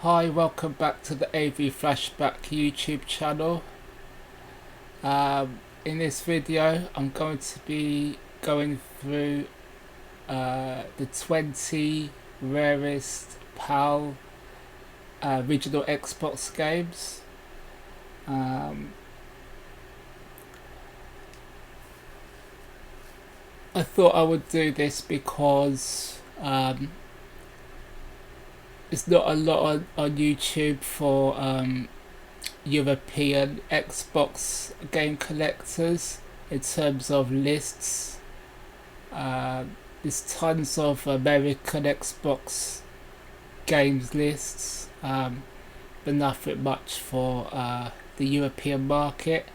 Hi, welcome back to the AV Flashback YouTube channel. In this video I'm going to be going through the 20 rarest PAL original Xbox games. I thought I would do this because it's not a lot on YouTube for European Xbox game collectors in terms of lists. There's tons of American Xbox games lists, but nothing much for the European market.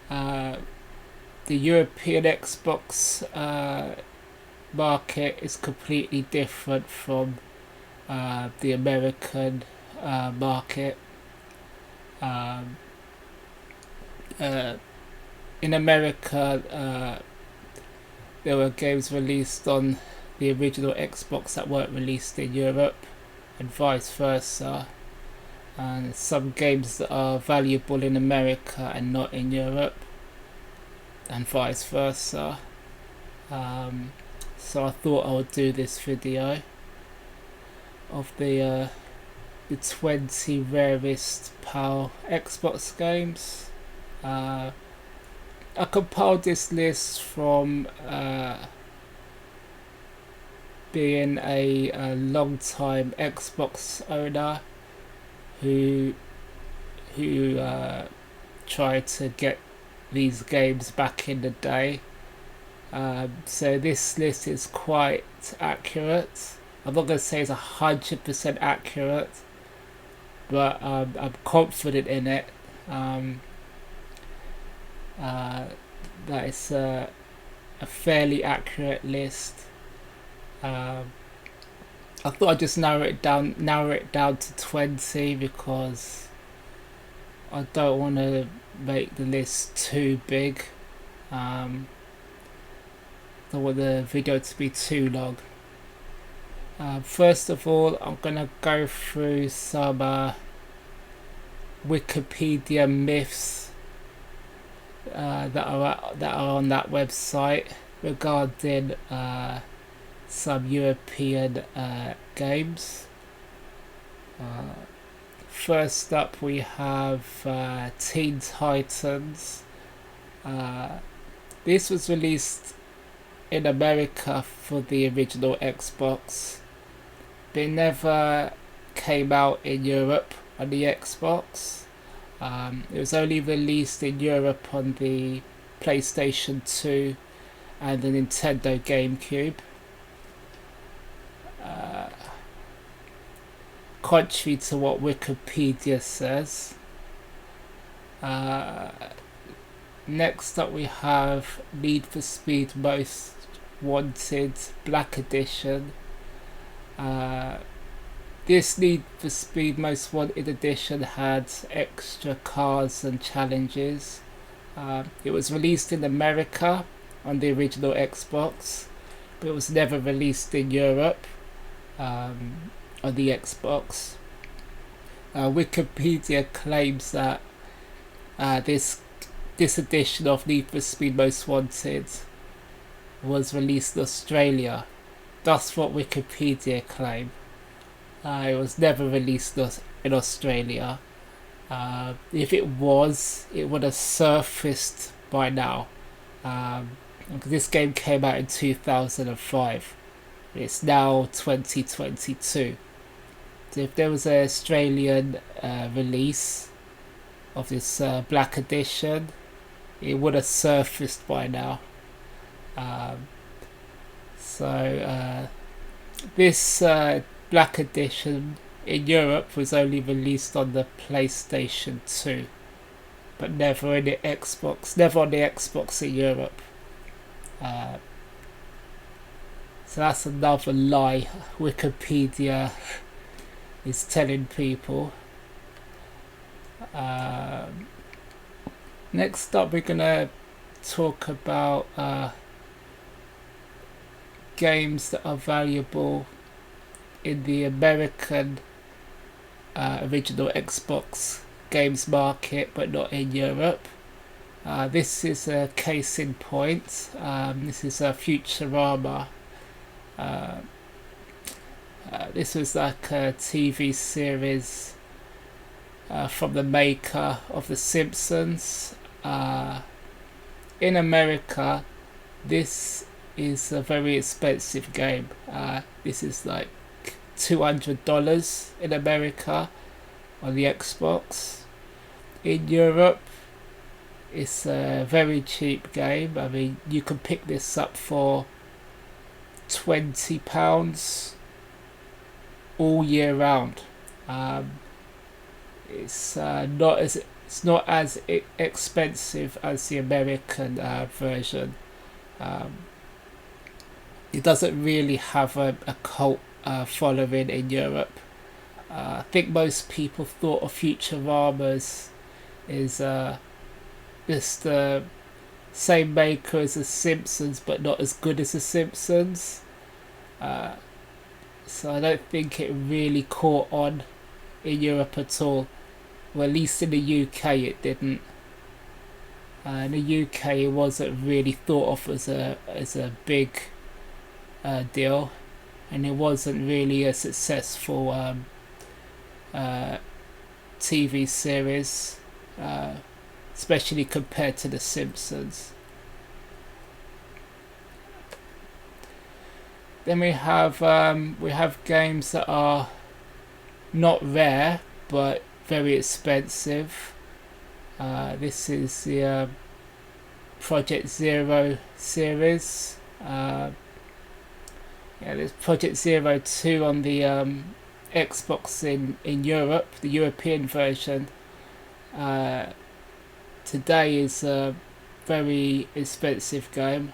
The European Xbox market is completely different from the American market. In America, there were games released on the original Xbox that weren't released in Europe, and vice versa. And some games that are valuable in America and not in Europe, and vice versa. So I thought I would do this video of the 20 rarest PAL Xbox games. I compiled this list from being a long-time Xbox owner who tried to get these games back in the day. So this list is quite accurate. I'm not going to say it's 100% accurate, but I'm confident in it. That it's a fairly accurate list. I thought I'd just narrow it down to 20 because I don't want to make the list too big. I don't want the video to be too long. First of all, I'm gonna go through some Wikipedia myths that are on that website regarding some European games. First up, we have Teen Titans. This was released in America for the original Xbox. It never came out in Europe on the Xbox. It was only released in Europe on the PlayStation 2 and the Nintendo GameCube. Contrary to what Wikipedia says. Next up we have Need for Speed Most Wanted Black Edition. This Need for Speed Most Wanted edition had extra cars and challenges. It was released in America on the original Xbox, but it was never released in Europe on the Xbox. Wikipedia claims that this edition of Need for Speed Most Wanted was released in Australia. That's what Wikipedia claim. It was never released in Australia. If it was, it would have surfaced by now. This game came out in 2005. It's now 2022. So if there was an Australian release of this Black Edition, it would have surfaced by now. This Black Edition in Europe was only released on the PlayStation 2, but never on the Xbox in Europe. So that's another lie Wikipedia is telling people. Next up, we're gonna talk about games that are valuable in the American original Xbox games market, but not in Europe. This is a case in point. This is a Futurama. This was like a TV series from the maker of The Simpsons. In America, this is a very expensive game. This is like $200 in America on the Xbox. In Europe, it's a very cheap game. I mean, you can pick this up for £20 all year round. It's not as expensive as the American version. It doesn't really have a cult following in Europe. I think most people thought of Futuramas is just the same maker as The Simpsons, but not as good as The Simpsons. So I don't think it really caught on in Europe at all. Well, at least in the UK it didn't. In the UK it wasn't really thought of as a big deal, and it wasn't really a successful TV series, especially compared to The Simpsons. Then we have games that are not rare but very expensive. This is the Project Zero series. There's Project Zero 2 on the Xbox in Europe, the European version. Today is a very expensive game,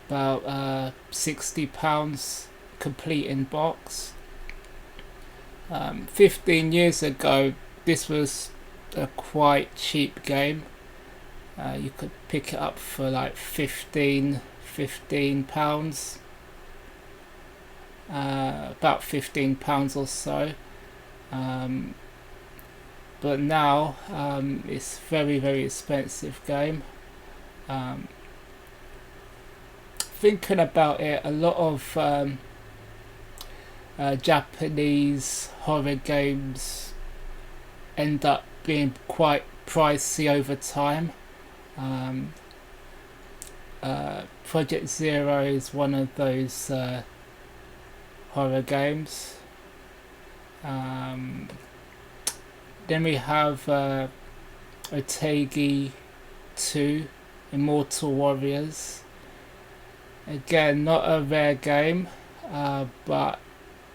about £60 complete in box. 15 years ago, this was a quite cheap game. You could pick it up for like £15, about £15 or so. But now it's very, very expensive game. Thinking about it, a lot of Japanese horror games end up being quite pricey over time. Project Zero is one of those horror games. Then we have Otegi 2, Immortal Warriors. Again, not a rare game, but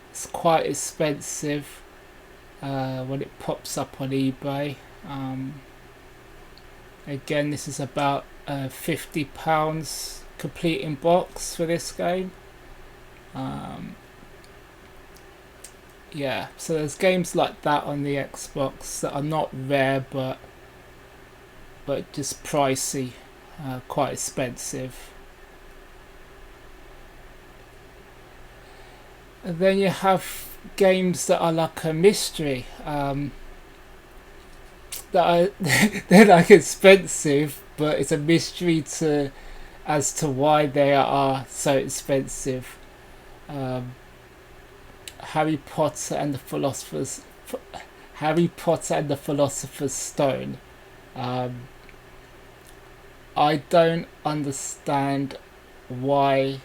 it's quite expensive when it pops up on eBay. Again, this is about £50 complete in box for this game. So there's games like that on the Xbox that are not rare but just pricey, quite expensive. And then you have games that are like a mystery, that are they're like expensive, but it's a mystery as to why they are so expensive. Harry Potter and the Philosopher's Stone. I don't understand why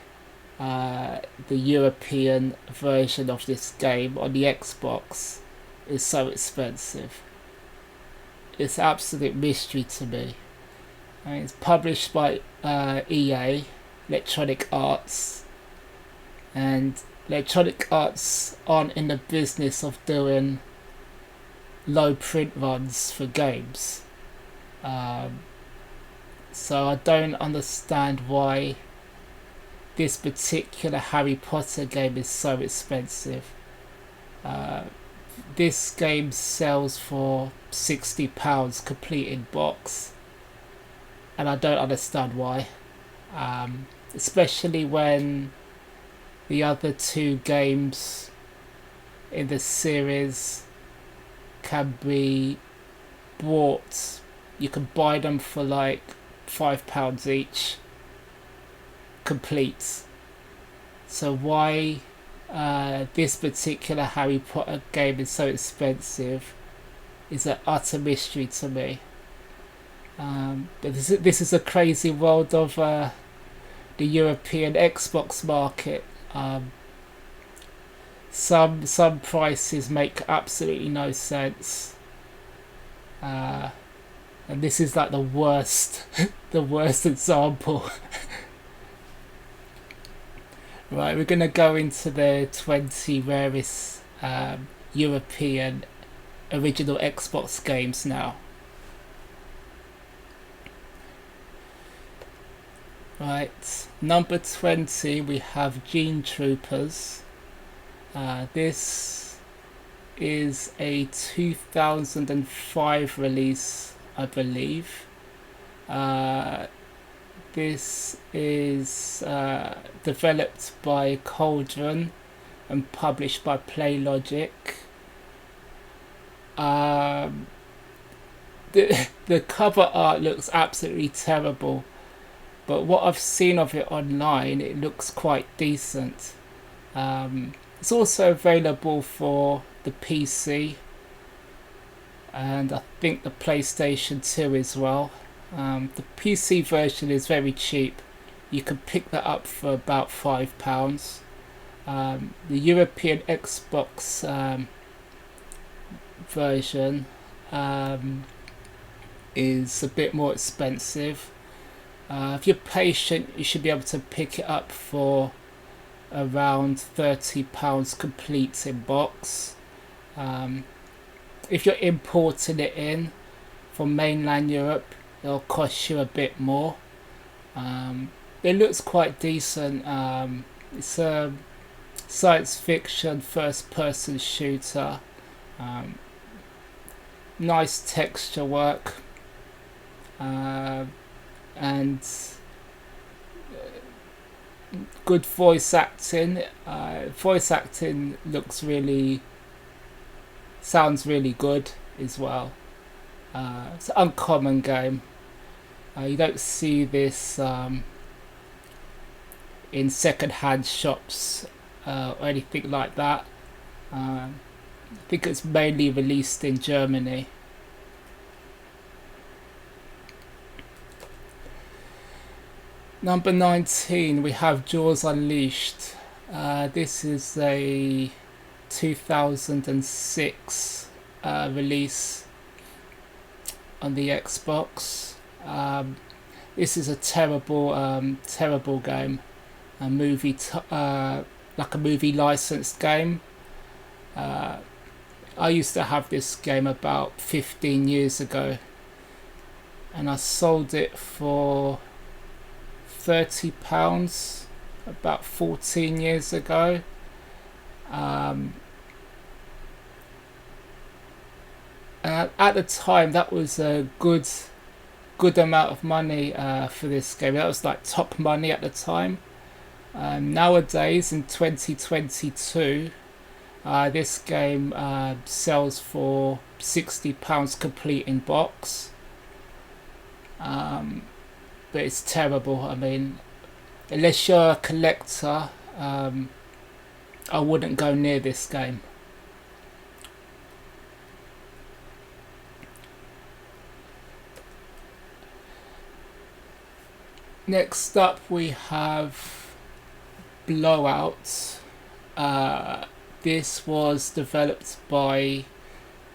the European version of this game on the Xbox is so expensive. It's an absolute mystery to me. I mean, it's published by EA, Electronic Arts, and Electronic Arts aren't in the business of doing low print runs for games. So I don't understand why this particular Harry Potter game is so expensive. This game sells for £60 complete in box, and I don't understand why. Especially when the other two games in the series can be bought. You can buy them for like £5 each, complete. So why this particular Harry Potter game is so expensive is an utter mystery to me. But this is a crazy world of the European Xbox market. Some prices make absolutely no sense, and this is like the worst, the worst example. Right, we're gonna go into the 20 rarest European original Xbox games now. Right, number 20 we have Gene Troopers. This is a 2005 release, I believe. This is developed by Cauldron and published by PlayLogic. The cover art looks absolutely terrible, but what I've seen of it online, it looks quite decent. It's also available for the PC and I think the PlayStation 2 as well. The PC version is very cheap. You can pick that up for about £5. The European Xbox version is a bit more expensive. If you're patient, you should be able to pick it up for around £30 complete in box. If you're importing it in from mainland Europe, it'll cost you a bit more. It looks quite decent. It's a science fiction first person shooter. Nice texture work, and good voice acting. Voice acting sounds really good as well. It's an uncommon game. You don't see this in second-hand shops or anything like that. I think it's mainly released in Germany. Number 19, we have Jaws Unleashed. This is a 2006 release on the Xbox. This is a terrible game. A movie, like a movie licensed game. I used to have this game about 15 years ago, and I sold it for £30 about 14 years ago. And at the time, that was a good amount of money for this game. That was like top money at the time. Nowadays, in 2022, this game sells for £60 complete in box. But it's terrible. I mean, unless you're a collector, I wouldn't go near this game. Next up we have Blowout. This was developed by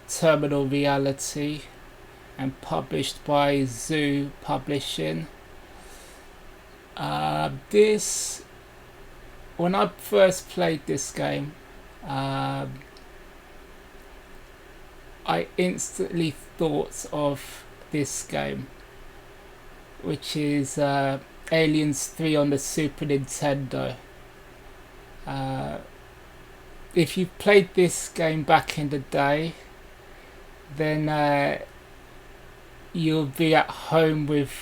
Terminal Reality and published by Zoo Publishing. When I first played this game, I instantly thought of this game, which is Aliens 3 on the Super Nintendo. If you played this game back in the day, then you'll be at home with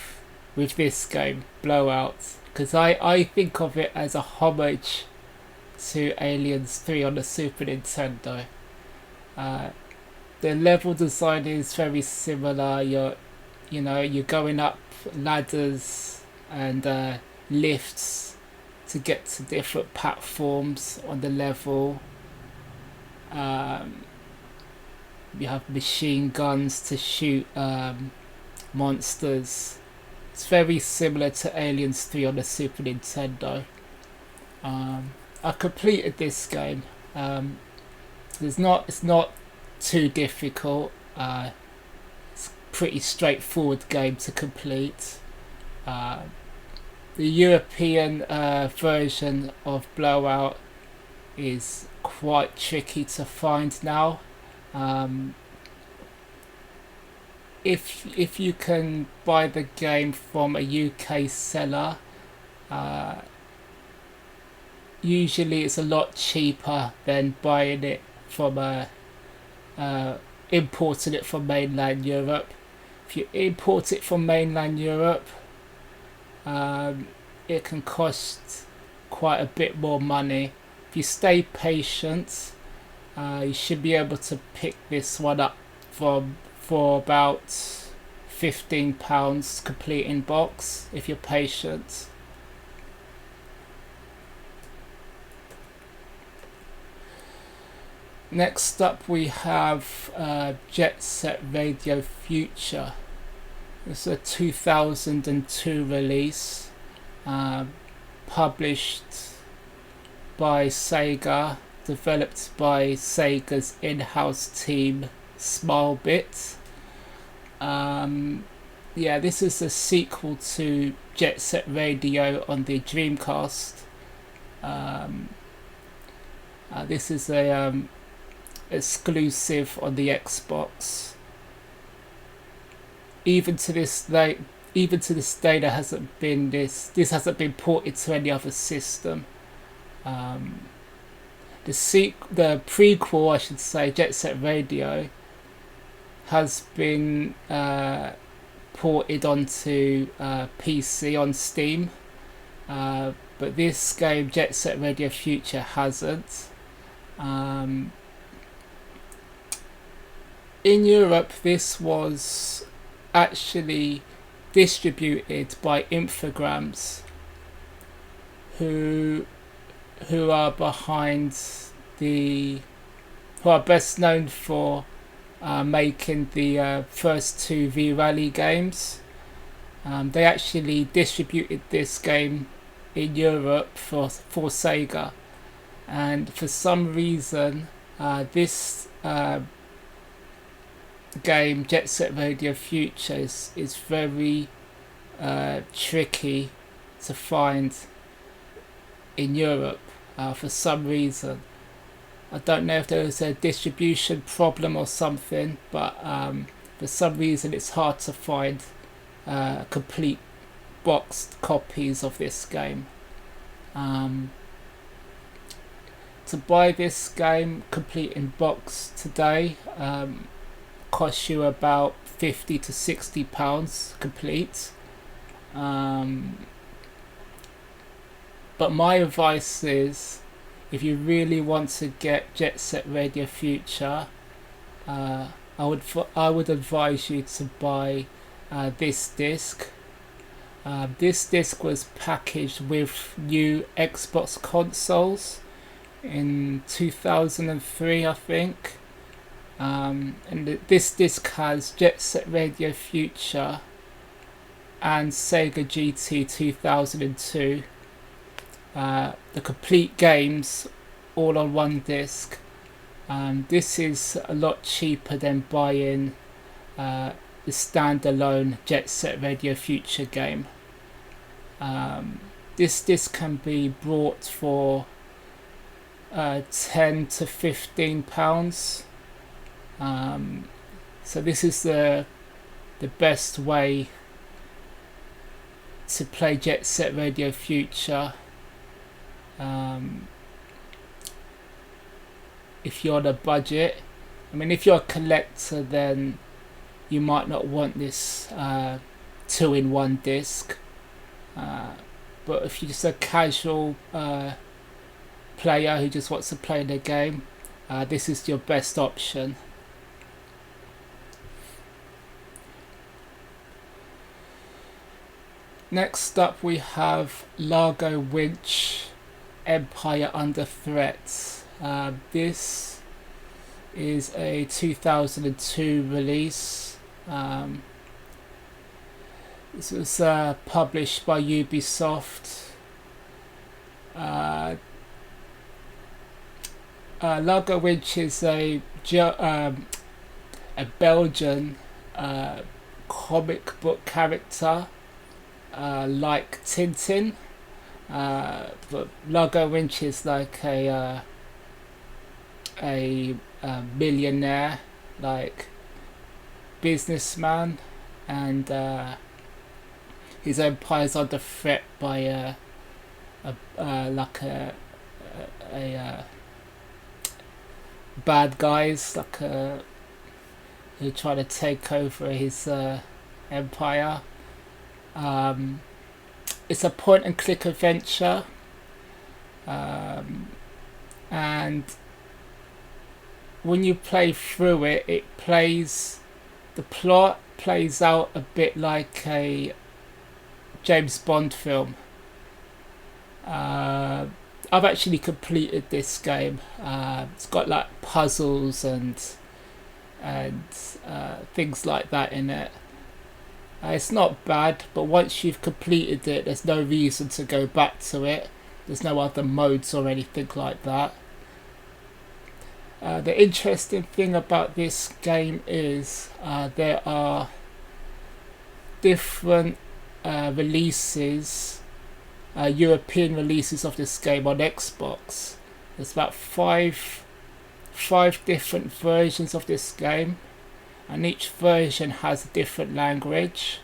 this game, Blowout, because I think of it as a homage to Aliens 3 on the Super Nintendo. The level design is very similar. You're going up ladders and lifts to get to different platforms on the level. You have machine guns to shoot monsters. It's very similar to Aliens 3 on the Super Nintendo. I completed this game. It's not too difficult. It's a pretty straightforward game to complete. The European version of Blowout is quite tricky to find now. If you can buy the game from a UK seller, usually it's a lot cheaper than buying it from importing it from mainland Europe. If you import it from mainland Europe, it can cost quite a bit more money. If you stay patient, you should be able to pick this one up for about £15 complete in box if you're patient. Next up we have Jet Set Radio Future. It's a 2002 release, published by Sega, developed by Sega's in-house team Smilebit. This is a sequel to Jet Set Radio on the Dreamcast. This is a exclusive on the Xbox. Even to this day, there hasn't been this hasn't been ported to any other system. The prequel, I should say, Jet Set Radio, has been ported onto PC on Steam, but this game, Jet Set Radio Future, hasn't. In Europe, this was actually distributed by Infogrames, who are best known for making the first two V-Rally games. They actually distributed this game in Europe for Sega, and for some reason this game, Jet Set Radio Future, is very tricky to find in Europe for some reason. I don't know if there was a distribution problem or something, but for some reason it's hard to find complete boxed copies of this game. To buy this game complete in box today costs you about £50 to £60 complete. But my advice is, if you really want to get Jet Set Radio Future, I would advise you to buy this disc. This disc was packaged with new Xbox consoles in 2003, I think. And this disc has Jet Set Radio Future and Sega GT 2002. The complete games all on one disc. This is a lot cheaper than buying the standalone Jet Set Radio Future game. This disc can be bought for £10 to £15. So this is the best way to play Jet Set Radio Future. If you're on a budget, I mean, if you're a collector, then you might not want this 2-in-1 disc. But if you're just a casual player who just wants to play the game, this is your best option. Next up we have Largo Winch, Empire Under Threat. This is a 2002 release. This was published by Ubisoft. Largo Winch is a Belgian comic book character like Tintin, but Largo Winch is like a millionaire, like businessman, and his empire's under threat by bad guys who try to take over his empire. It's a point and click adventure, and when you play through it, the plot plays out a bit like a James Bond film. I've actually completed this game. It's got like puzzles and things like that in it. It's not bad, but once you've completed it, there's no reason to go back to it. There's no other modes or anything like that. The interesting thing about this game is there are different releases, European releases of this game on Xbox. There's about five different versions of this game, and each version has a different language.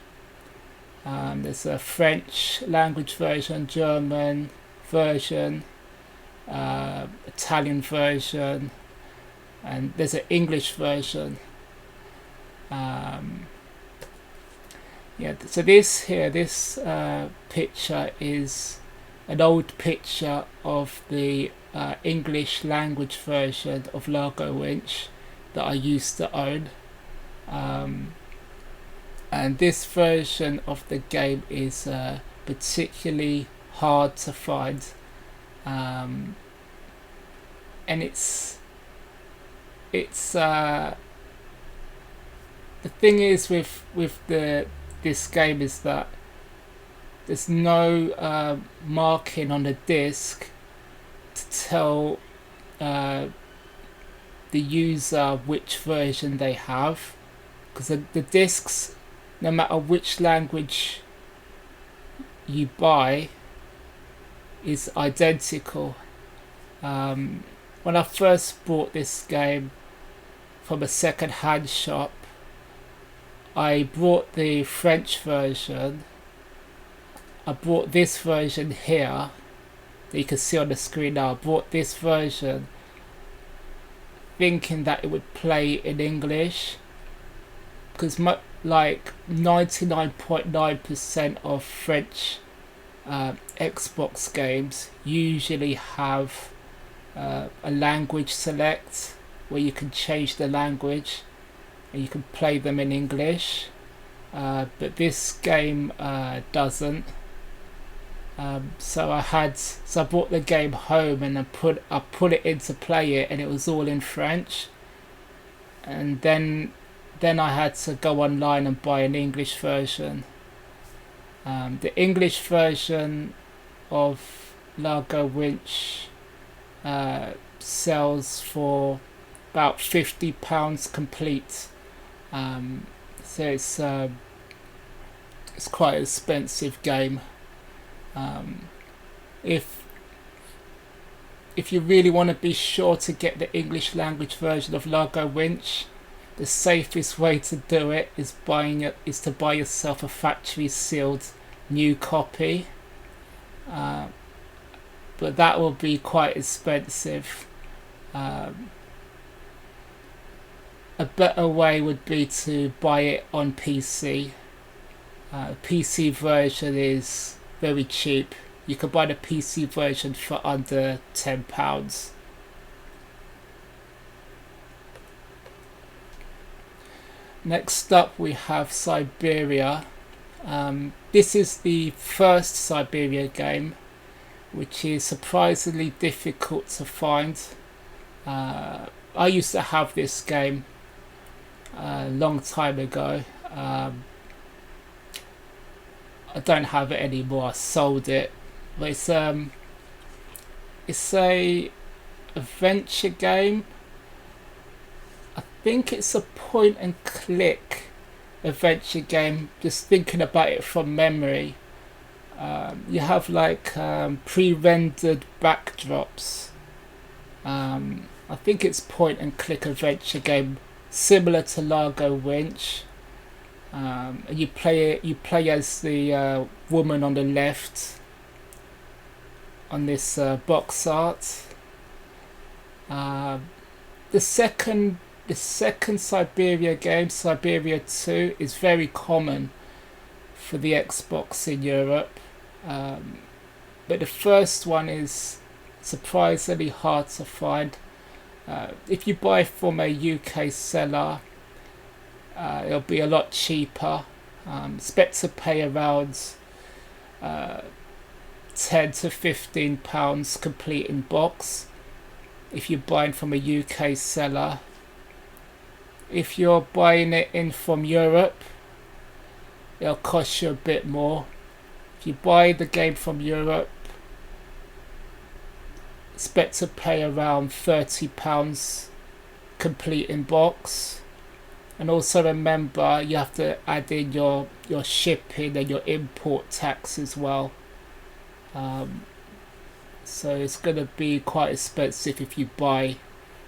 There's a French language version, German version, Italian version, and there's an English version. So this picture is an old picture of the English language version of Largo Winch that I used to own. And this version of the game is particularly hard to find, and it's the thing is with this game is that there's no marking on the disc to tell the user which version they have, because the discs, no matter which language you buy, is identical. When I first bought this game from a second-hand shop, I bought the French version. I bought this version here that you can see on the screen now. I bought this version thinking that it would play in English, because like 99.9% of French Xbox games usually have a language select where you can change the language and you can play them in English, but this game doesn't. So I brought the game home and I put it in to play it, and it was all in French. And then I had to go online and buy an English version. The English version of Largo Winch sells for about £50 complete. So it's quite an expensive game. If you really want to be sure to get the English language version of Largo Winch, the safest way to do it is to buy yourself a factory sealed new copy, but that will be quite expensive. A better way would be to buy it on PC. PC version is very cheap. You can buy the PC version for under £10. Next up we have Siberia. This is the first Siberia game, which is surprisingly difficult to find. I used to have this game a long time ago. I don't have it anymore. I sold it, but it's a adventure game. I think it's a point and click adventure game. Just thinking about it from memory. You have like pre-rendered backdrops. I think it's point and click adventure game similar to Largo Winch. You play as the woman on the left on this box art. The second Siberia game, Siberia 2, is very common for the Xbox in Europe, but the first one is surprisingly hard to find. If you buy from a UK seller, it'll be a lot cheaper. Expect to pay around £10 to £15 complete in box if you're buying from a UK seller. If you're buying it in from Europe, it'll cost you a bit more. If you buy the game from Europe, expect to pay around £30 complete in box. And also remember, you have to add in your shipping and your import tax as well. So it's going to be quite expensive if you buy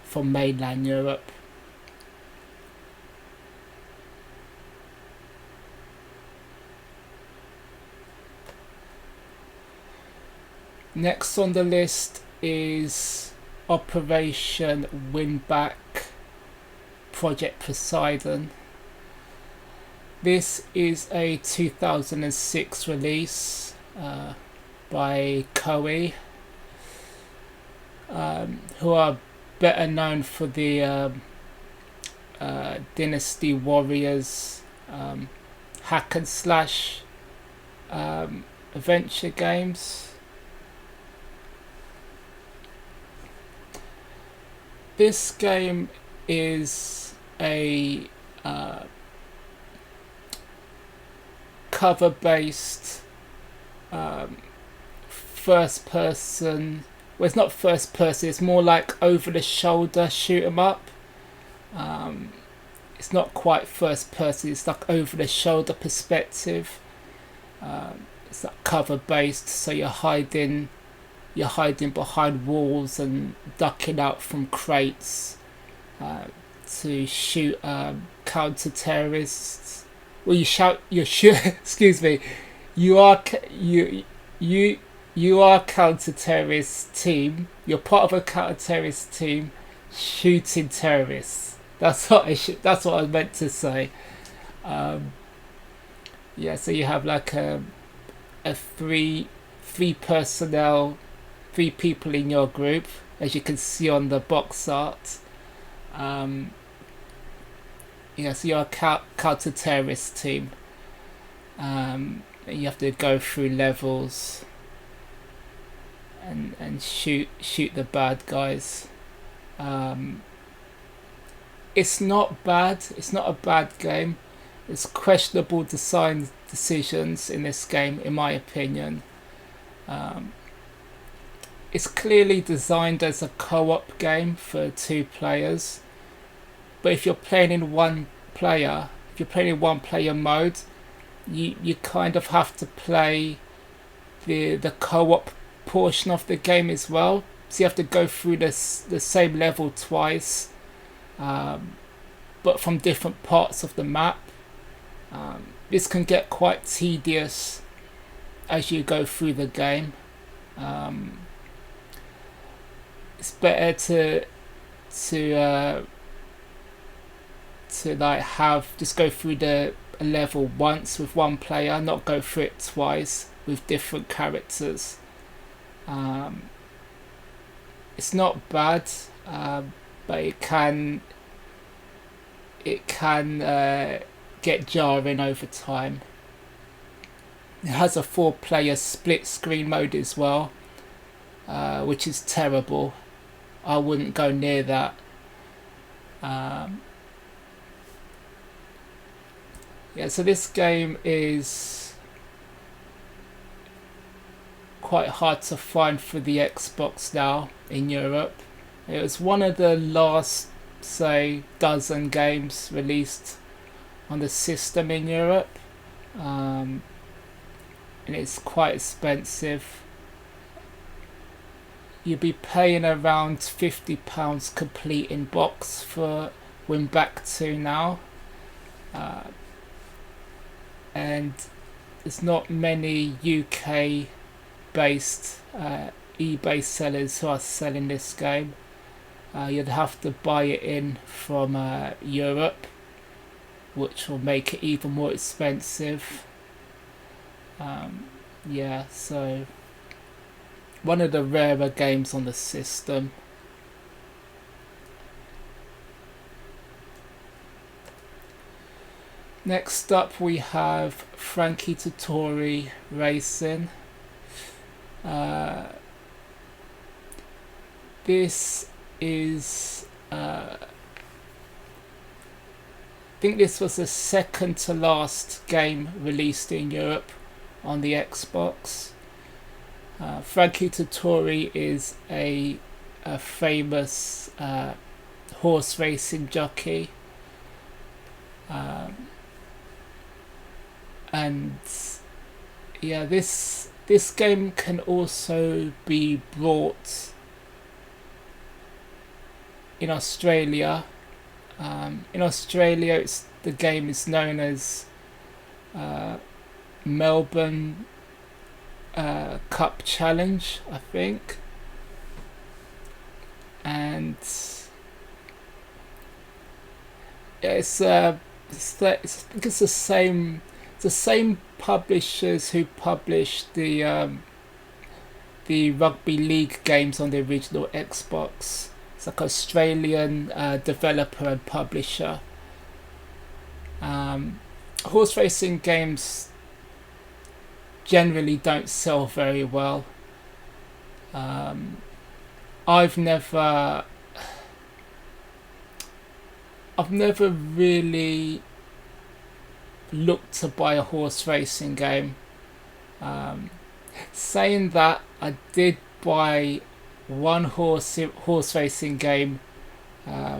from mainland Europe. Next on the list is Operation Winback Project Poseidon. This is a 2006 release by Koei, who are better known for the Dynasty Warriors hack and slash adventure games. This game is a cover-based first person. Well, it's not first person, it's more like over the shoulder shoot 'em up. It's not quite first person, it's like over the shoulder perspective. It's like cover based, so you're hiding behind walls and ducking out from crates to shoot counter terrorists. Well, you shoot. Excuse me. You are counter terrorist team. You're part of a counter terrorist team shooting terrorists. That's what I meant to say. Yeah. So you have like a three personnel. 3 people in your group, as you can see on the box art. So you're a counter-terrorist team. You have to go through levels and shoot the bad guys. It's not bad. It's not a bad game. There's questionable design decisions in this game, in my opinion. It's clearly designed as a co-op game for 2 players, but if you're playing in one player mode, you kind of have to play the co-op portion of the game as well. So you have to go through the same level twice, but from different parts of the map. This can get quite tedious as you go through the game. It's better to like just go through a level once with one player, not go through it twice with different characters. It's not bad, but it can get jarring over time. It has a 4-player split screen mode as well, which is terrible. I wouldn't go near that. Yeah, so this game is quite hard to find for the Xbox now in Europe. It was one of the last, say, dozen games released on the system in Europe, and it's quite expensive. You'd be paying around £50 complete in box for Win Back 2 now, and there's not many UK based eBay sellers who are selling this game. You'd have to buy it in from Europe, which will make it even more expensive. Yeah, so one of the rarer games on the system. Next up we have Frankie Tutori Racing. This is I think this was the second to last game released in Europe on the Xbox. Frankie Tutori is a famous horse racing jockey, and yeah, this game can also be bought in Australia. In Australia, the game is known as Melbourne Cup Challenge, I think, and yeah, I think it's the same publishers who published the rugby league games on the original Xbox. It's like an Australian developer and publisher. Horse racing games generally don't sell very well. I've never really looked to buy a horse racing game. Saying that, I did buy one horse racing game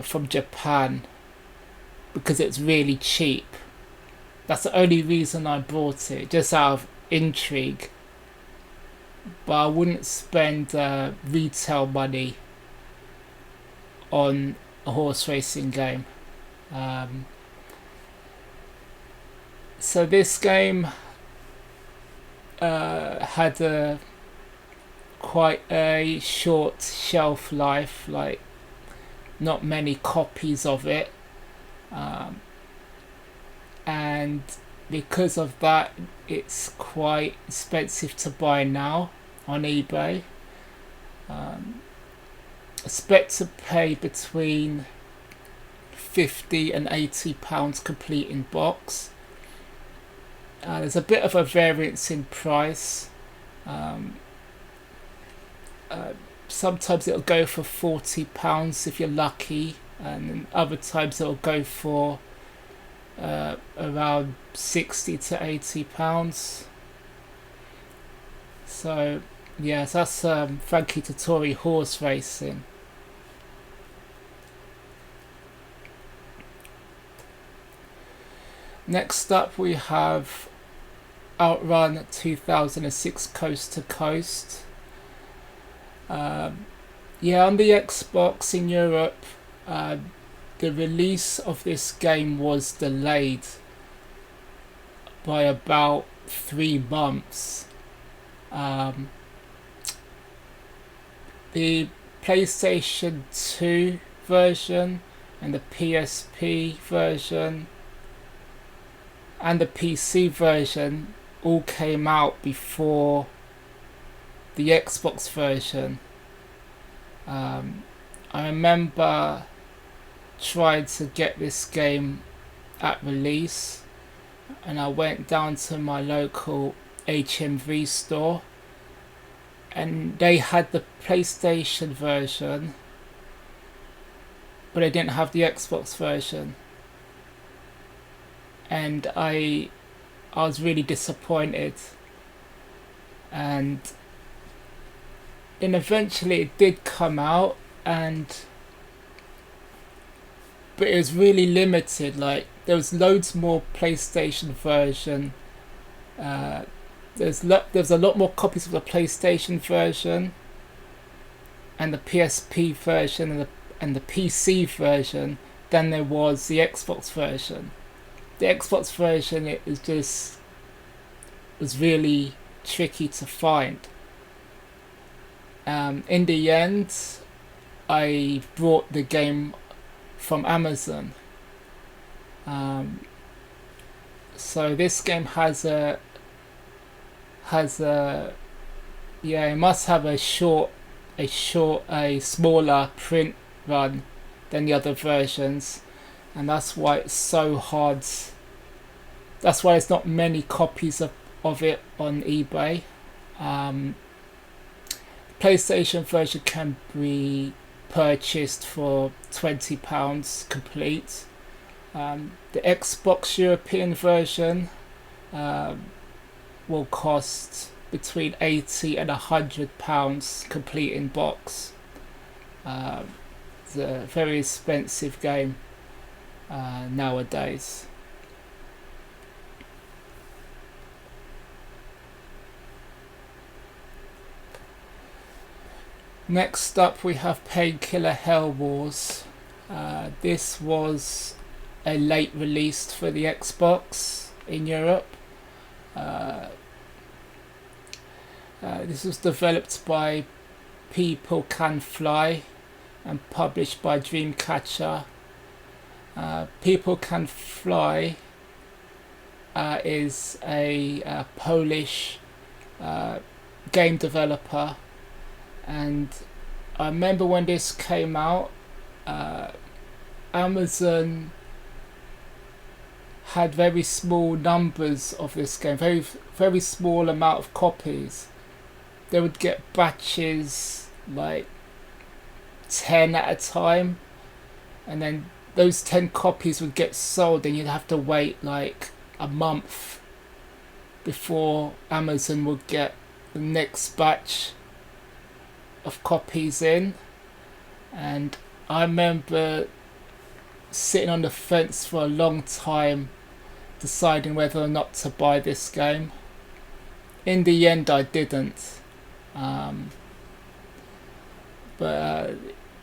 from Japan because it's really cheap. That's the only reason I bought it, just out of intrigue. But I wouldn't spend retail money on a horse racing game. So this game had quite a short shelf life, like not many copies of it, and because of that it's quite expensive to buy now on eBay. I expect to pay between £50 and £80 complete in box. There's a bit of a variance in price. Sometimes it'll go for £40 if you're lucky, and then other times it'll go for around £60 to £80. So yeah, so that's Frankie Tutori Horse Racing. Next up we have Outrun 2006 Coast to Coast. Yeah, on the Xbox in Europe, the release of this game was delayed by about 3 months. The PlayStation 2 version and the PSP version and the PC version all came out before the Xbox version. I remember trying to get this game at release, and I went down to my local HMV store, and they had the PlayStation version, but they didn't have the Xbox version, and I was really disappointed. And then eventually it did come out, but it was really limited. Like, there was loads more PlayStation version. There's a lot more copies of the PlayStation version, and the PSP version, and the PC version than there was the Xbox version. The Xbox version, it was really tricky to find. In the end, I bought the game from Amazon. So this game has a it must have a smaller print run than the other versions, and that's why it's so hard. That's why there's not many copies of it on eBay. PlayStation version can be purchased for £20 complete. The Xbox European version will cost between £80 and £100 complete in box. It's a very expensive game nowadays. Next up we have Painkiller Hell Wars. This was a late release for the Xbox in Europe. This was developed by People Can Fly and published by Dreamcatcher. People Can Fly is a Polish game developer, and I remember when this came out, Amazon had very small numbers of this game, very small amount of copies. They would get batches like 10 at a time, and then those 10 copies would get sold, and you'd have to wait like a month before Amazon would get the next batch of copies in. And I remember sitting on the fence for a long time deciding whether or not to buy this game. In the end I didn't, but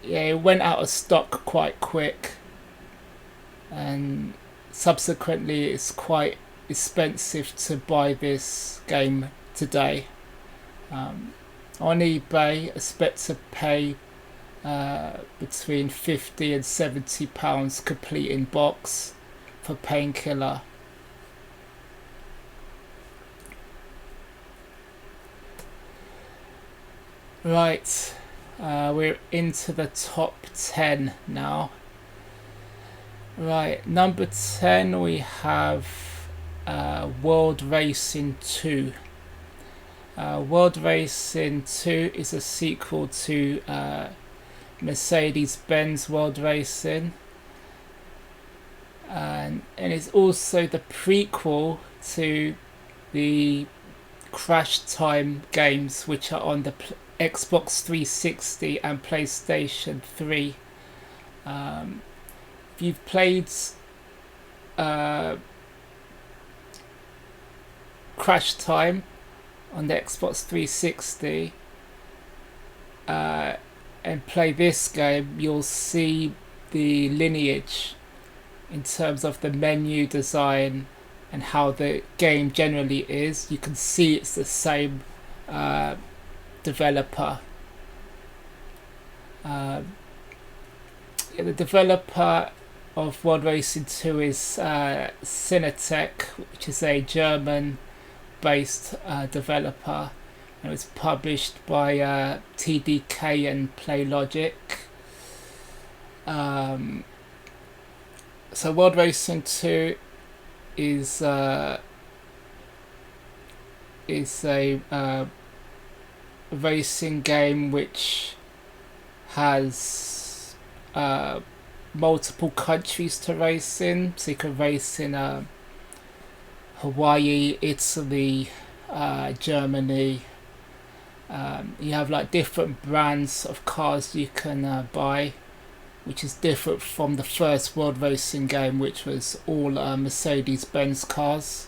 it went out of stock quite quick, and subsequently it's quite expensive to buy this game today. On eBay I expect to pay between £50 and £70 complete in box for Painkiller. Right, we're into the top 10 now. Right, number 10 we have World Racing 2. World Racing 2 is a sequel to Mercedes-Benz World Racing, and it's also the prequel to the Crash Time games, which are on the Xbox 360 and PlayStation 3. If you've played Crash Time on the Xbox 360 and play this game, you'll see the lineage in terms of the menu design and how the game generally is. You can see it's the same developer. The developer of World Racing 2 is Cinetech, which is a German-based developer, and it was published by TDK and PlayLogic. So World Racing 2 is is a racing game which has multiple countries to race in. So you can race in Hawaii, Italy, Germany. You have like different brands of cars you can buy, which is different from the first world racing game, which was all Mercedes-Benz cars.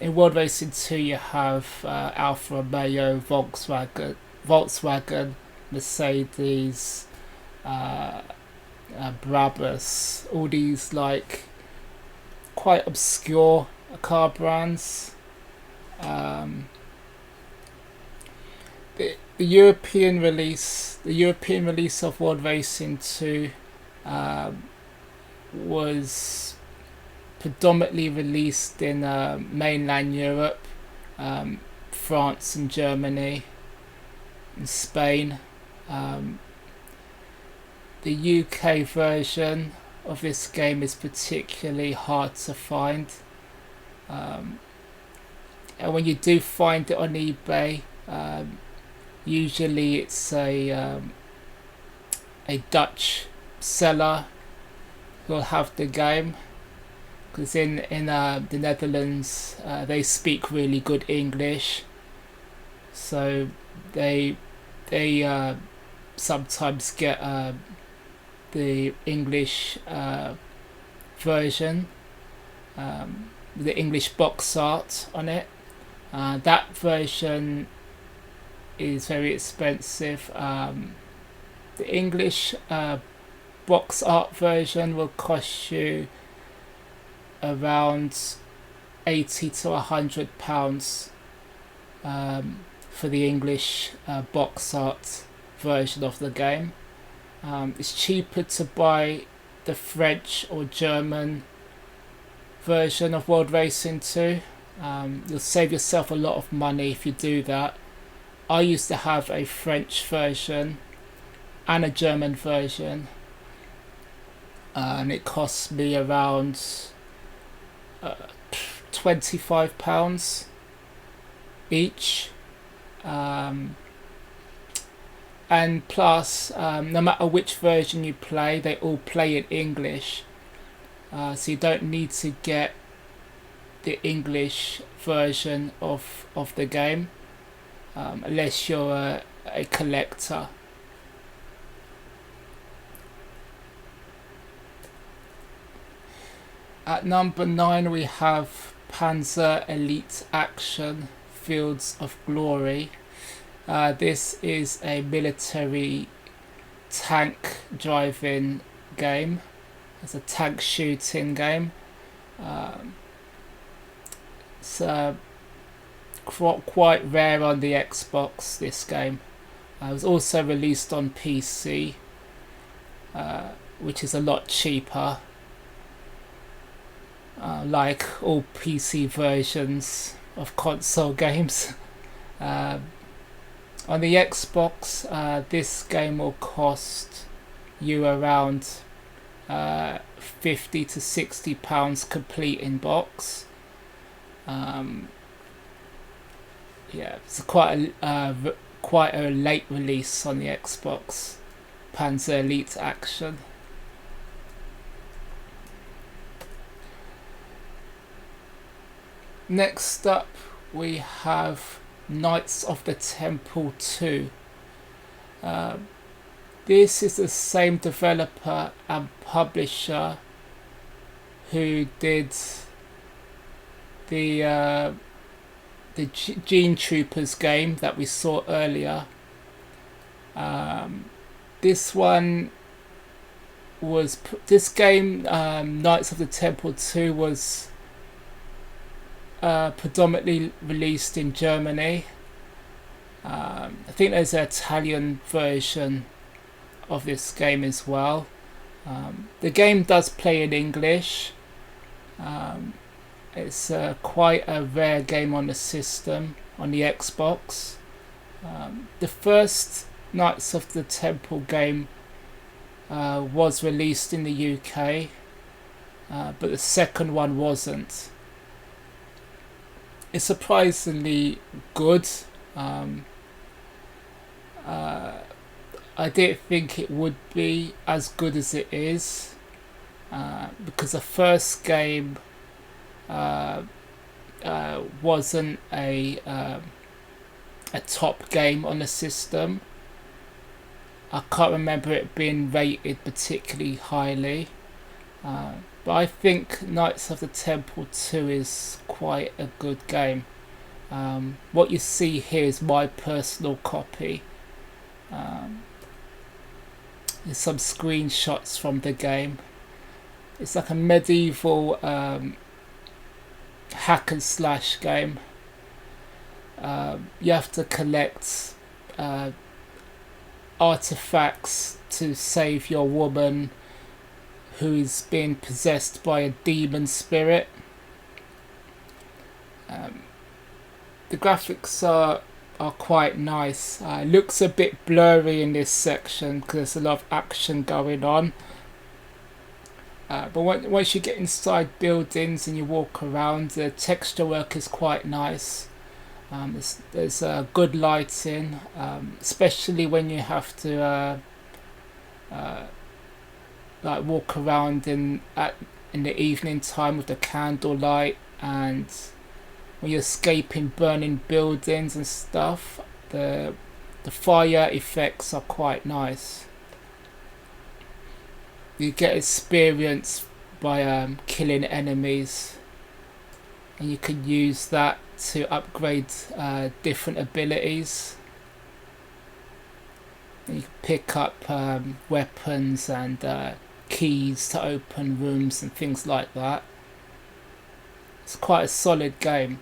In World Racing 2 you have Alfa Romeo, Volkswagen, Mercedes, Brabus, all these like quite obscure car brands. The European release of World Racing 2 was predominantly released in mainland Europe, France and Germany, and Spain. The UK version of this game is particularly hard to find, and when you do find it on eBay, usually it's a Dutch seller who'll have the game, because in the Netherlands they speak really good English, so they sometimes get the English version, the English box art on it. That version is very expensive. The English box art version will cost you around £80 to £100 for the English box art version of the game. It's cheaper to buy the French or German version of World Racing 2. You'll save yourself a lot of money if you do that. I used to have a French version and a German version, and it cost me around £25 each. And plus, no matter which version you play, they all play in English, so you don't need to get the English version of the game unless you're a collector. At number 9 we have Panzer Elite Action Fields of Glory. This is a military tank driving game. It's a tank shooting game. It's quite rare on the Xbox, this game. It was also released on PC, which is a lot cheaper, like all PC versions of console games. On the Xbox, this game will cost you around £50 to £60 complete in box. It's quite a late release on the Xbox, Panzer Elite Action. Next up we have Knights of the Temple 2. This is the same developer and publisher who did the Gene Troopers game that we saw earlier. This game, Knights of the Temple 2, was predominantly released in Germany. I think there's an Italian version of this game as well. The game does play in English. It's quite a rare game on the system, on the Xbox. The first Knights of the Temple game was released in the UK, but the second one wasn't. it's surprisingly good. Um, uh, I didn't think it would be as good as it is, because the first game uh, wasn't a top game on the system. I can't remember it being rated particularly highly. But I think Knights of the Temple 2 is quite a good game. What you see here is my personal copy. There's some screenshots from the game. It's like a medieval hack and slash game. You have to collect artifacts to save your woman who is being possessed by a demon spirit. The graphics are quite nice. It looks a bit blurry in this section because there's a lot of action going on. But once you get inside buildings and you walk around, the texture work is quite nice. There's good lighting, especially when you have to like walk around in the evening time with the candlelight, and when you're escaping burning buildings and stuff. The fire effects are quite nice. You get experience by killing enemies, and you can use that to upgrade different abilities. And you can pick up weapons and keys to open rooms and things like that. It's quite a solid game.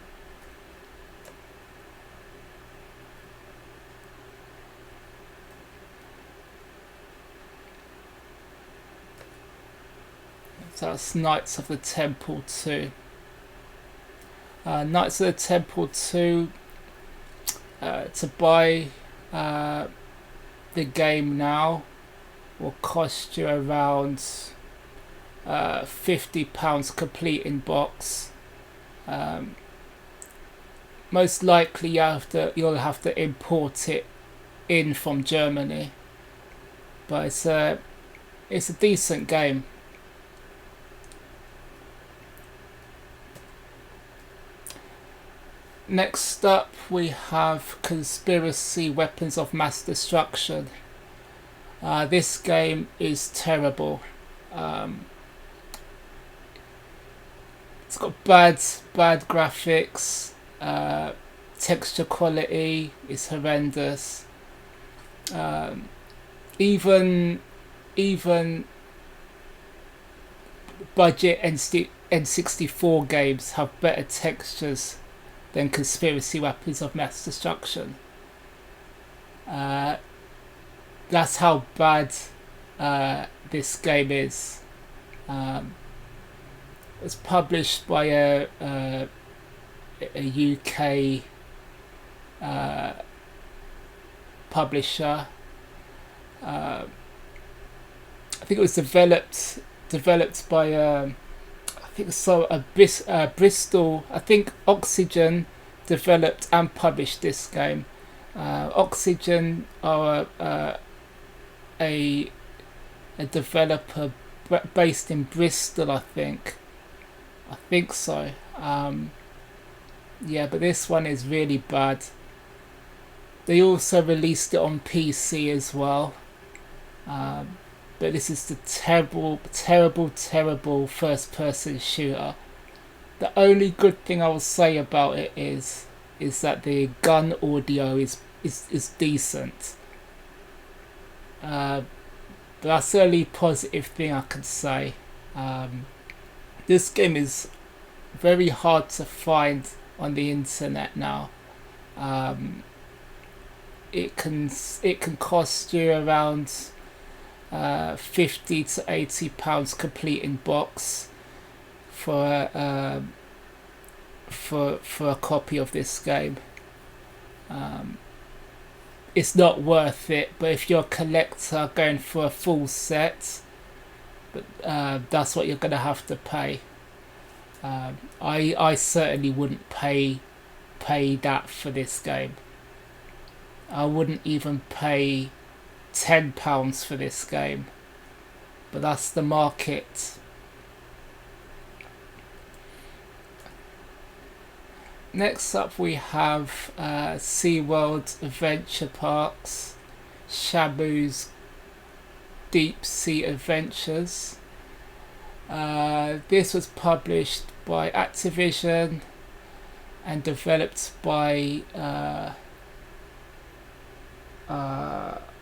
So that's Knights of the Temple 2. Knights of the Temple 2, to buy the game now will cost you around £50 complete in box. Most likely you'll have to import it in from Germany, but it's a decent game. Next up we have Conspiracy Weapons of Mass Destruction. This game is terrible. It's got bad graphics. Texture quality is horrendous. Even budget N64 games have better textures than Conspiracy Weapons of Mass Destruction. That's how bad this game is. It's published by a UK publisher. I think it was developed by Bristol. I think Oxygen developed and published this game. Oxygen are a developer based in Bristol, I think so. Yeah, but this one is really bad. They also released it on PC as well. But this is the terrible first person shooter. The only good thing I will say about it is that the gun audio is decent. But that's the only positive thing I can say. This game is very hard to find on the internet now. It can cost you around £50 to £80 complete in box for a copy of this game. It's not worth it, but if you're a collector going for a full set, that's what you're gonna have to pay. I certainly wouldn't pay pay that for this game. I wouldn't even pay £10 for this game, but that's the market. Next up we have SeaWorld Adventure Parks, Shabu's Deep Sea Adventures. This was published by Activision and developed by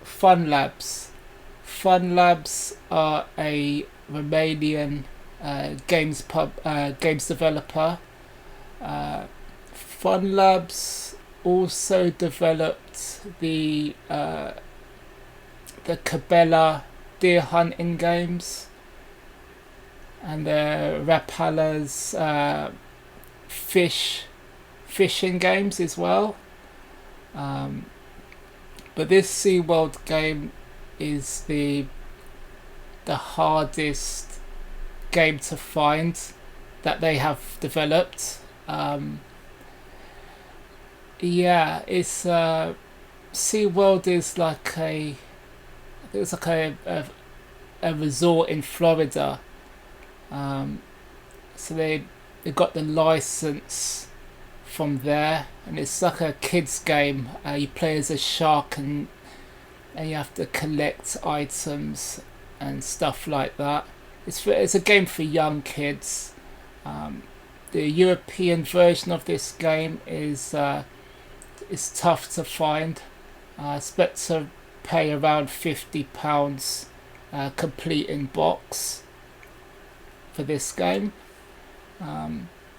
Fun Labs. Fun Labs are a Romanian games developer. Fun Labs also developed the Cabela deer hunting games and the Rapala's fishing games as well. But this SeaWorld game is the hardest game to find that they have developed. It's SeaWorld is like a resort in Florida. So they got the license from there, and it's like a kids game. You play as a shark and you have to collect items and stuff like that. It's a game for young kids. The European version of this game is tough to find. I expect to pay around £50 complete in box for this game.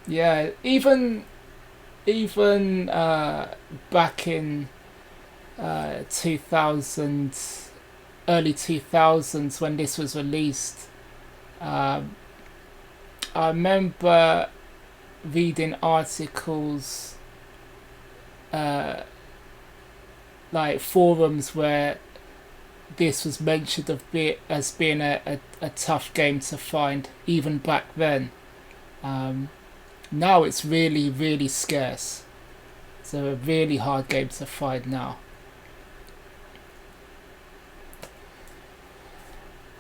Even back in 2000, early 2000s when this was released, I remember reading articles like forums where this was mentioned as being a tough game to find even back then. Now it's really, really scarce. It's a really hard game to find now.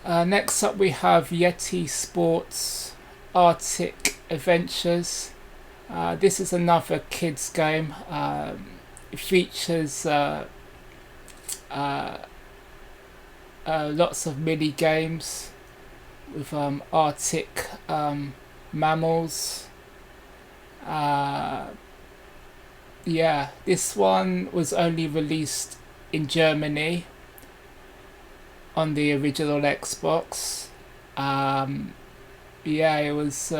Next up we have Yeti Sports Arctic Adventures. This is another kids game. It features lots of mini games with Arctic mammals. This one was only released in Germany on the original Xbox. It was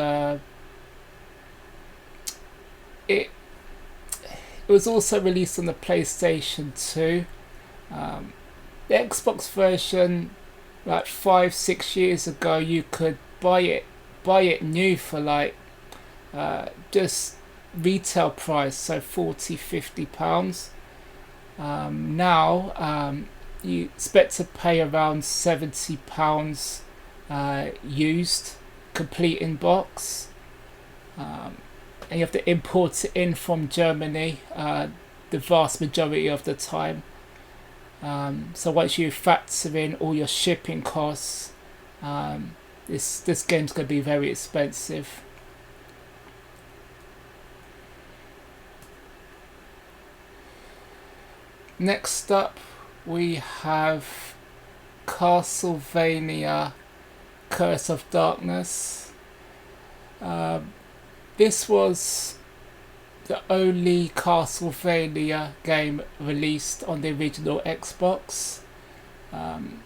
it was also released on the PlayStation 2. The Xbox version, like 5-6 years ago, you could buy it new for like just retail price, so £40-50. Now you expect to pay around £70 used, complete in box, and you have to import it in from Germany the vast majority of the time. So once you factor in all your shipping costs, this game's going to be very expensive. Next up we have Castlevania Curse of Darkness. This was the only Castlevania game released on the original Xbox. On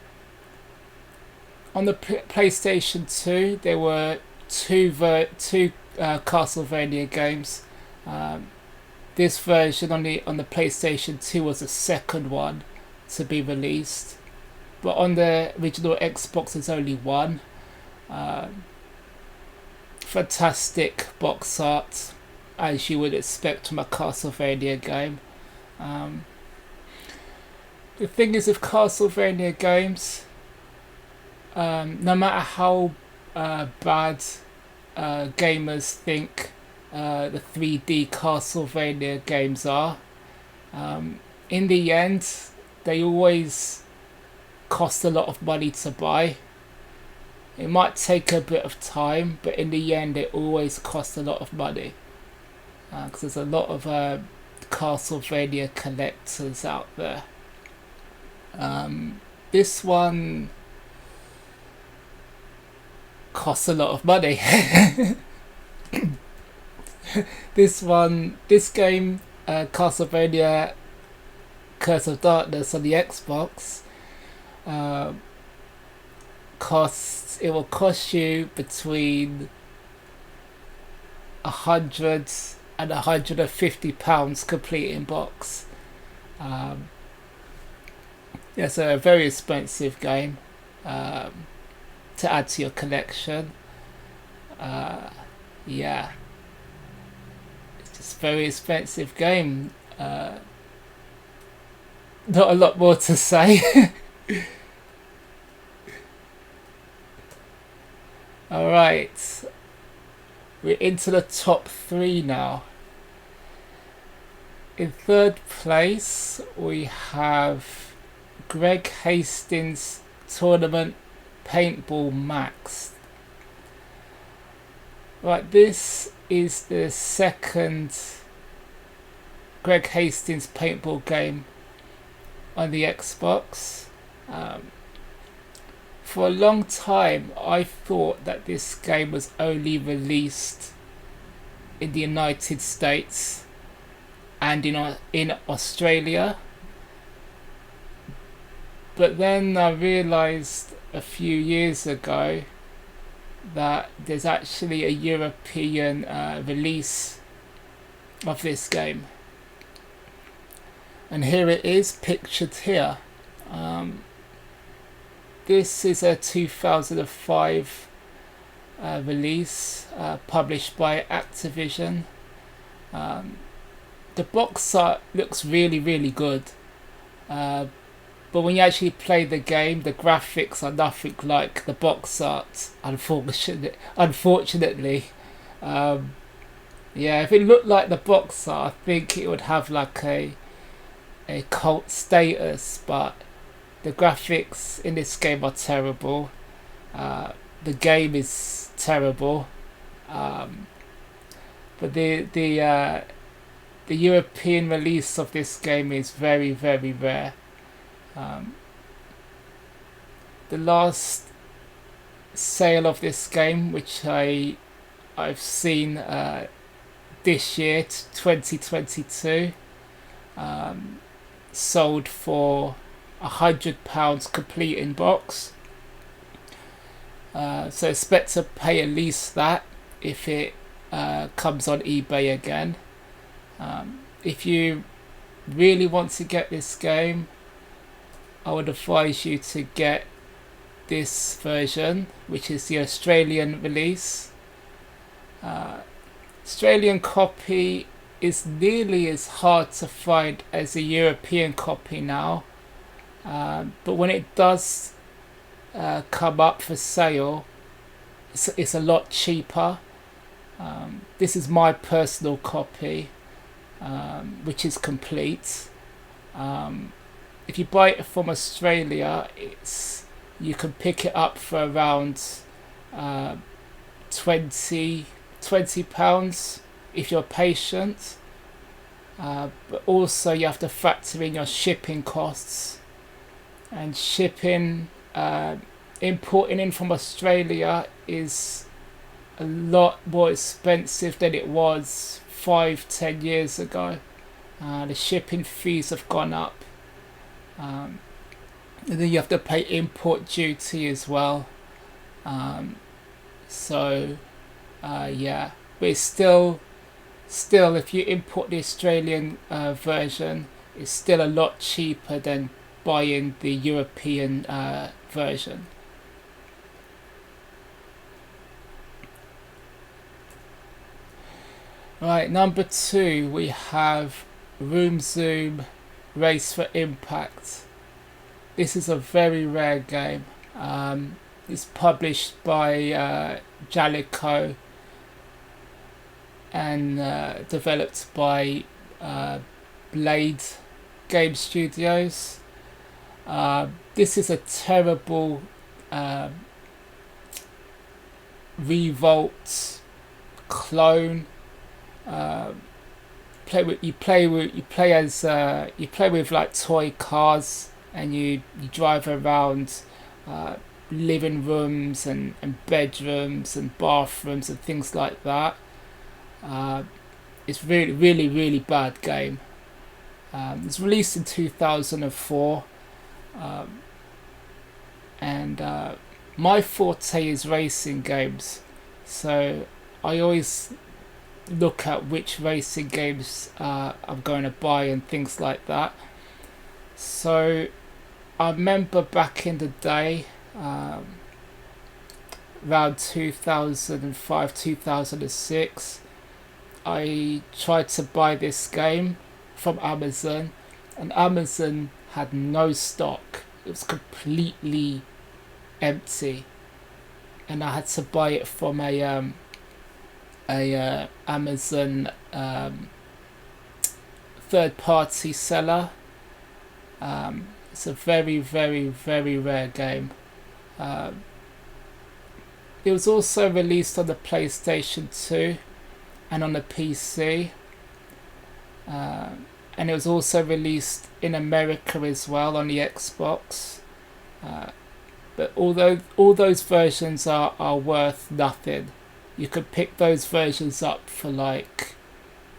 the PlayStation 2 there were two Castlevania games. This version on the PlayStation 2 was the second one to be released, but on the original Xbox there's only one. Fantastic box art, as you would expect from a Castlevania game. The thing is with Castlevania games, no matter how bad gamers think the 3D Castlevania games are. In the end, they always cost a lot of money to buy. It might take a bit of time, but in the end, it always costs a lot of money. Because there's a lot of Castlevania collectors out there. This one costs a lot of money. This game, Castlevania Curse of Darkness on the Xbox, it will cost you between £100 and £150 complete in box. It's a very expensive game to add to your collection. Yeah, it's just a very expensive game. Not a lot more to say. Alright, we're into the top 3 now. In third place, we have Greg Hastings Tournament Paintball Max. Right, this is the second Greg Hastings paintball game on the Xbox. For a long time, I thought that this game was only released in the United States and in Australia. But then I realised a few years ago that there's actually a European release of this game. And here it is, pictured here. This is a 2005 release, published by Activision. The box art looks really, really good. But when you actually play the game, the graphics are nothing like the box art, unfortunately. Yeah, if it looked like the box art, I think it would have like a cult status, but the graphics in this game are terrible. The game is terrible. But the European release of this game is very, very rare. The last sale of this game, which I've seen this year, 2022, sold for £100 complete in box. So expect to pay at least that if it comes on eBay again. If you really want to get this game, I would advise you to get this version, which is the Australian release. Australian copy is nearly as hard to find as a European copy now, but when it does come up for sale, it's a lot cheaper. This is my personal copy, which is complete. If you buy it from Australia, you can pick it up for around £20 if you're patient, but also you have to factor in your shipping costs, and shipping, importing in from Australia is a lot more expensive than it was 5-10 years ago. The shipping fees have gone up, and then you have to pay import duty as well. Yeah, but it's still if you import the Australian version, it's still a lot cheaper than buying the European version. Right, number 2, we have Room Zoom Race for Impact. This is a very rare game. It's published by Jalico. and developed by Blade Game Studios. This is a terrible Revolt clone. You play with like toy cars, and you drive around living rooms and bedrooms and bathrooms and things like that. It's really bad game. It was released in 2004, and my forte is racing games, so I always look at which racing games I'm going to buy and things like that. So I remember back in the day, around 2005, 2006, I tried to buy this game from Amazon, and Amazon had no stock. It was completely empty, and I had to buy it from a Amazon third party seller. It's a very rare game. It was also released on the PlayStation 2 and on the PC. And it was also released in America as well on the Xbox. But although all those versions are worth nothing, you could pick those versions up for like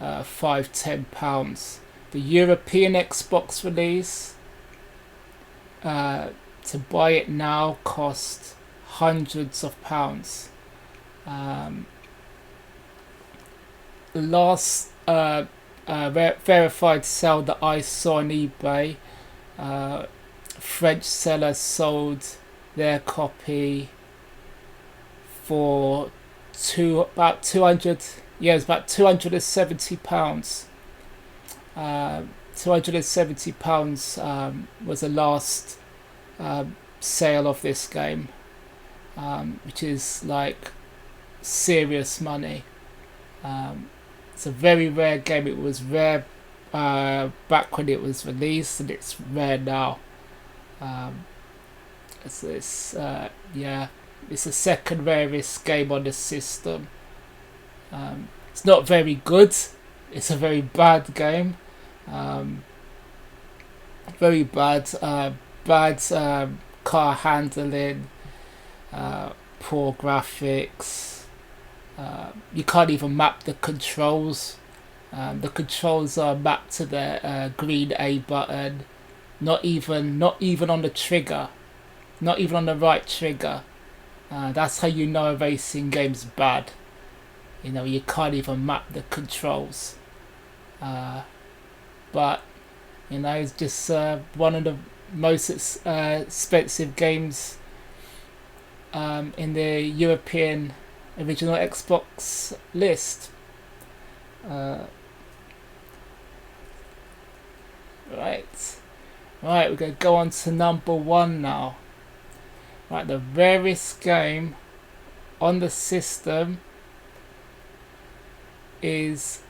£5-10. The European Xbox release, to buy it now, cost hundreds of pounds. The last verified sale that I saw on eBay, French seller sold their copy for about £270. £270 was the last sale of this game, which is like serious money. It's a very rare game. It was rare back when it was released, and it's rare now. It's the second rarest game on the system. It's not very good. It's a very bad game. Very bad. Bad car handling. Poor graphics. You can't even map the controls. The controls are mapped to the green A button. Not even on the trigger. Not even on the right trigger. That's how you know a racing game's bad. You can't even map the controls. But it's just one of the most expensive games in the European original Xbox list. Right, we're going to go on to number 1 now. Right, the rarest game on the system is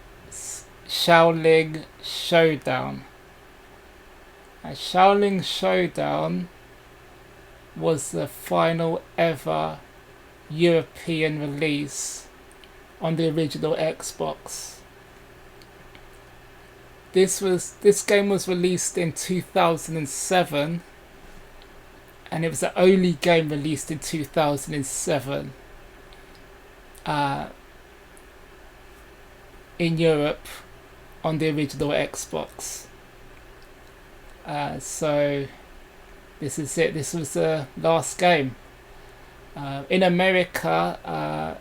Shaolin Showdown. And Shaolin Showdown was the final ever European release on the original Xbox. This game was released in 2007, and it was the only game released in 2007 in Europe on the original Xbox. So this is it. This was the last game. In America,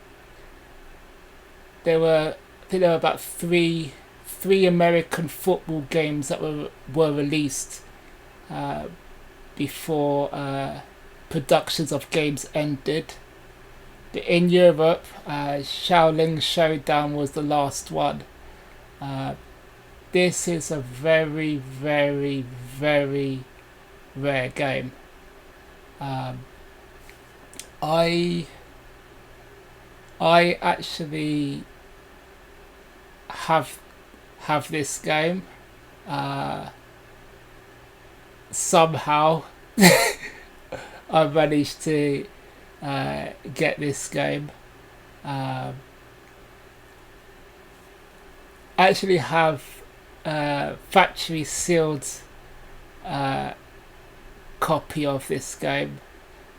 there were about three American football games that were released before productions of games ended. But in Europe, Shaolin Showdown was the last one. This is a very rare game. I actually have this game. Somehow I managed to get this game. I actually have factory sealed copy of this game.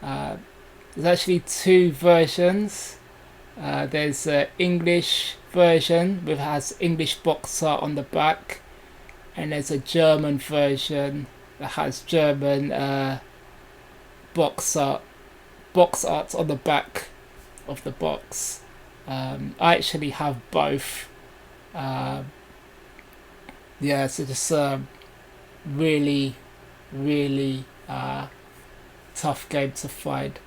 There's actually two versions. There's an English version which has English box art on the back, and there's a German version that has German box art on the back of the box. I actually have both. Yeah, so just really tough game to find.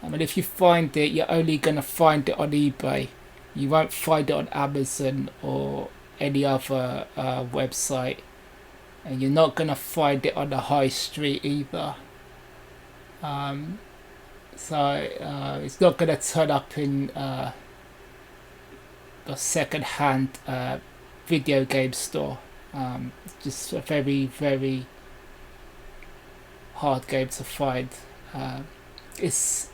I mean, if you find it, you're only gonna find it on eBay. You won't find it on Amazon or any other website, and you're not gonna find it on the high street either. So it's not gonna turn up in the second-hand video game store. It's just a very hard game to find. It's,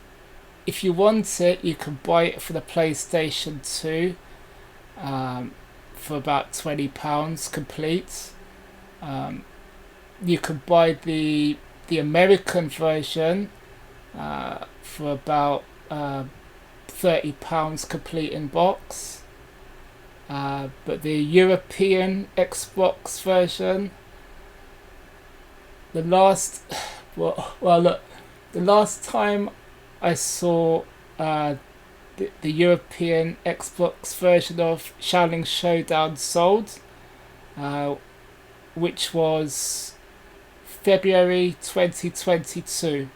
if you want it, you can buy it for the PlayStation 2 for about £20 complete. You can buy the American version for about £30 complete in box. But the European Xbox version, the last time I saw the European Xbox version of Shaolin Showdown sold, which was February 2022.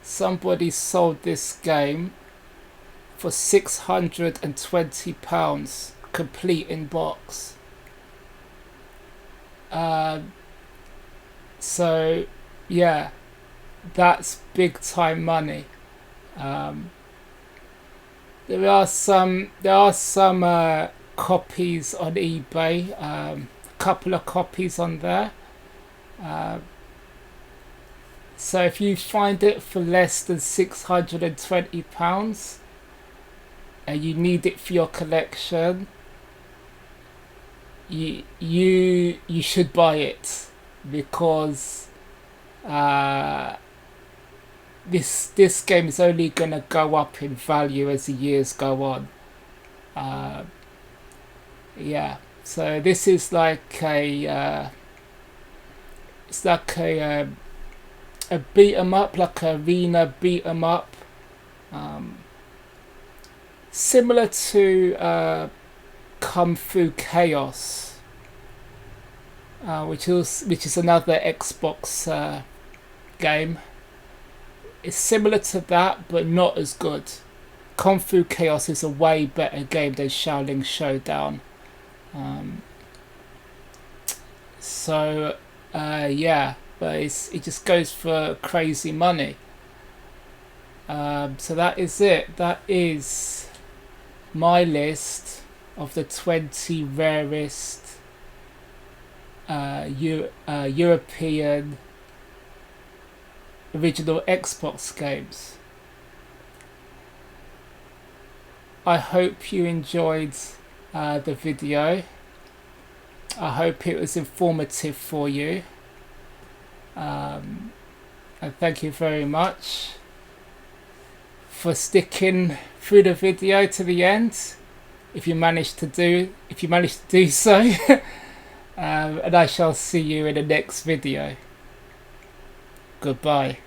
Somebody sold this game for £620 complete in box. So yeah, that's big time money. There are some copies on eBay, a couple of copies on there. So if you find it for less than £620 and you need it for your collection, you should buy it, because this game is only gonna go up in value as the years go on. Yeah, so this is like a beat 'em up, like an arena beat 'em up, similar to Kung Fu Chaos, which is another Xbox game. It's similar to that, but not as good. Kung Fu Chaos is a way better game than Shaolin Showdown. Yeah, but it just goes for crazy money. So that is it. That is my list of the 20 rarest European original Xbox games. I hope you enjoyed the video. I hope it was informative for you. And thank you very much for sticking through the video to the end, if you managed to do so. And I shall see you in the next video. Goodbye.